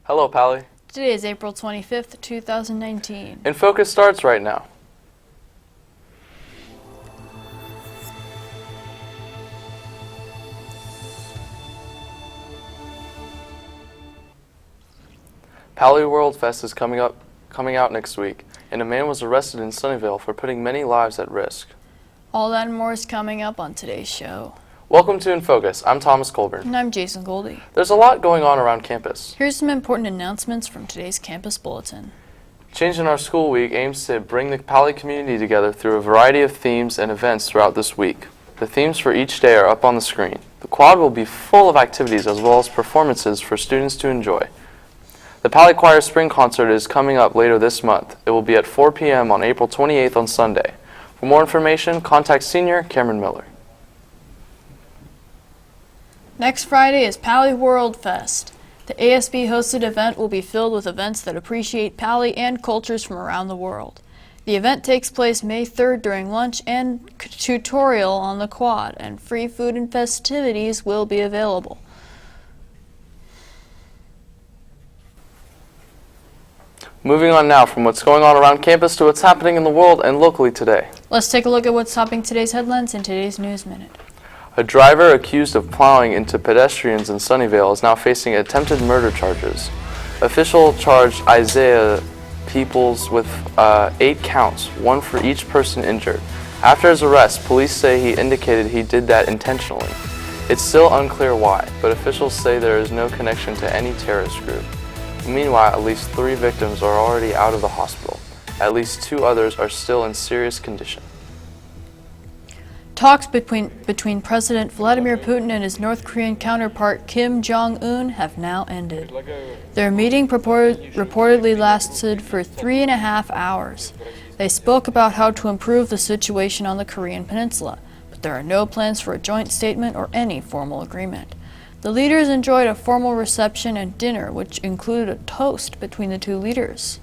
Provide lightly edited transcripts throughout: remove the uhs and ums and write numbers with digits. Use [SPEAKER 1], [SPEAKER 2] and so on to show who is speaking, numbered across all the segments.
[SPEAKER 1] Hello, Pally.
[SPEAKER 2] Today is April 25th, 2019.
[SPEAKER 1] INFocus starts right now. Pally World Fest is coming out next week, and a man was arrested in Sunnyvale for putting many lives at risk.
[SPEAKER 2] All that and more is coming up on today's show.
[SPEAKER 1] Welcome to INFocus. I'm Thomas Colburn.
[SPEAKER 2] And I'm Jason Goldie.
[SPEAKER 1] There's a lot going on around campus.
[SPEAKER 2] Here's some important announcements from today's campus bulletin.
[SPEAKER 1] Changing Our School Week aims to bring the Pally community together through a variety of themes and events throughout this week. The themes for each day are up on the screen. The quad will be full of activities as well as performances for students to enjoy. The Pally Choir Spring Concert is coming up later this month. It will be at 4 p.m. on April 28th on Sunday. For more information, contact Senior Cameron Miller.
[SPEAKER 2] Next Friday is Pally World Fest. The ASB-hosted event will be filled with events that appreciate Pally and cultures from around the world. The event takes place May 3rd during lunch and tutorial on the quad, and free food and festivities will be available.
[SPEAKER 1] Moving on now from what's going on around campus to what's happening in the world and locally today.
[SPEAKER 2] Let's take a look at what's topping today's headlines in today's News Minute.
[SPEAKER 1] A driver accused of plowing into pedestrians in Sunnyvale is now facing attempted murder charges. Official charged Isaiah Peoples with 8 counts, 1 for each person injured. After his arrest, police say he indicated he did that intentionally. It's still unclear why, but officials say there is no connection to any terrorist group. Meanwhile, at least 3 victims are already out of the hospital. At least 2 others are still in serious condition.
[SPEAKER 2] Talks between President Vladimir Putin and his North Korean counterpart Kim Jong-un have now ended. Their meeting reportedly lasted for 3.5 hours. They spoke about how to improve the situation on the Korean peninsula, but there are no plans for a joint statement or any formal agreement. The leaders enjoyed a formal reception and dinner, which included a toast between the 2 leaders.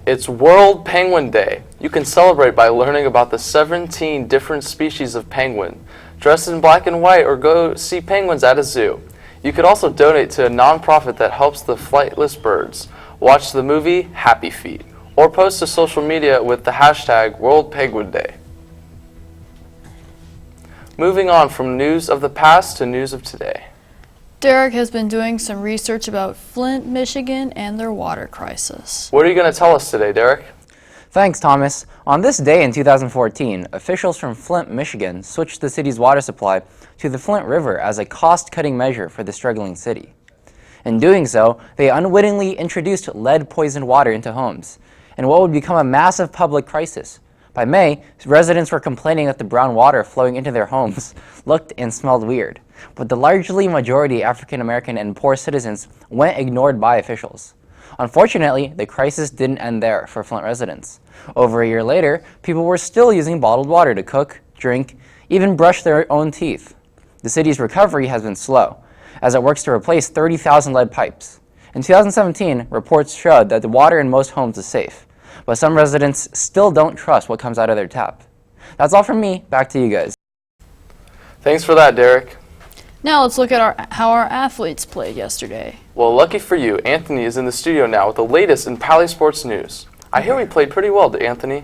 [SPEAKER 1] It's World Penguin Day. You can celebrate by learning about the 17 different species of penguin. Dress in black and white or go see penguins at a zoo. You could also donate to a nonprofit that helps the flightless birds. Watch the movie Happy Feet or post to social media with the hashtag World Penguin Day. Moving on from news of the past to news of today.
[SPEAKER 2] Derek has been doing some research about Flint, Michigan and their water crisis.
[SPEAKER 1] What are you going to tell us today, Derek?
[SPEAKER 3] Thanks, Thomas. On this day in 2014, officials from Flint, Michigan switched the city's water supply to the Flint River as a cost-cutting measure for the struggling city. In doing so, they unwittingly introduced lead-poisoned water into homes, in what would become a massive public crisis. By May, residents were complaining that the brown water flowing into their homes looked and smelled weird, but the largely majority African American and poor citizens went ignored by officials. Unfortunately, the crisis didn't end there for Flint residents. Over a year later, people were still using bottled water to cook, drink, even brush their own teeth. The city's recovery has been slow, as it works to replace 30,000 lead pipes. In 2017, reports showed that the water in most homes is safe, but some residents still don't trust what comes out of their tap. That's all from me. Back to you guys.
[SPEAKER 1] Thanks for that, Derek.
[SPEAKER 2] Now let's look at how our athletes played yesterday.
[SPEAKER 1] Well, lucky for you, Anthony is in the studio now with the latest in Pally Sports news. I hear we played pretty well, Anthony.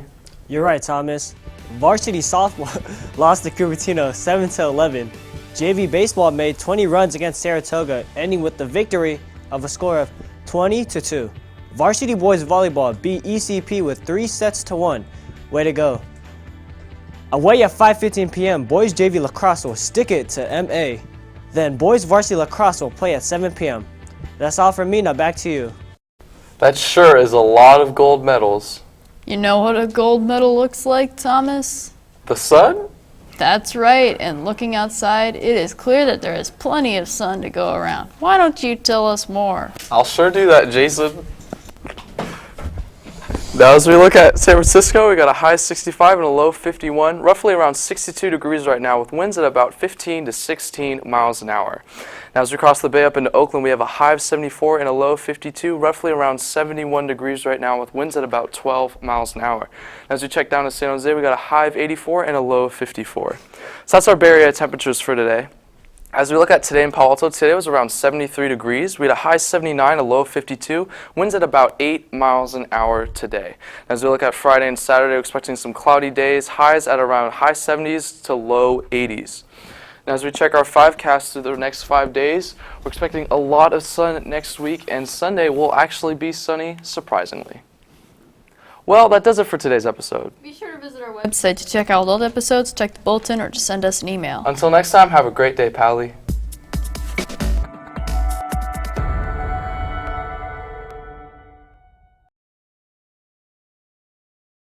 [SPEAKER 4] You're right, Thomas. Varsity softball lost to Cupertino 7-11. JV baseball made 20 runs against Saratoga, ending with the victory of a score of 20-2. Varsity boys volleyball beat ECP with 3-1. Way to go. Away at 5:15 p.m., boys JV lacrosse will stick it to MA. Then boys varsity lacrosse will play at 7 p.m. That's all from me, now back to you.
[SPEAKER 1] That sure is a lot of gold medals.
[SPEAKER 2] You know what a gold medal looks like, Thomas?
[SPEAKER 1] The sun?
[SPEAKER 2] That's right, and looking outside, it is clear that there is plenty of sun to go around. Why don't you tell us more?
[SPEAKER 1] I'll sure do that, Jason. Now as we look at San Francisco, we got a high 65 and a low 51, roughly around 62 degrees right now with winds at about 15 to 16 miles an hour. Now as we cross the bay up into Oakland, we have a high of 74 and a low of 52, roughly around 71 degrees right now with winds at about 12 miles an hour. As we check down to San Jose, we got a high of 84 and a low of 54. So that's our Bay Area temperatures for today. As we look at today in Palo Alto, today was around 73 degrees. We had a high 79, a low of 52. Winds at about 8 miles an hour today. As we look at Friday and Saturday, we're expecting some cloudy days, highs at around high 70s to low 80s. Now, as we check our 5-cast through the next 5 days, we're expecting a lot of sun next week, and Sunday will actually be sunny, surprisingly. Well, that does it for today's episode.
[SPEAKER 2] Be sure to visit our website to check out old episodes, check the bulletin, or just send us an email.
[SPEAKER 1] Until next time, have a great day, Pally.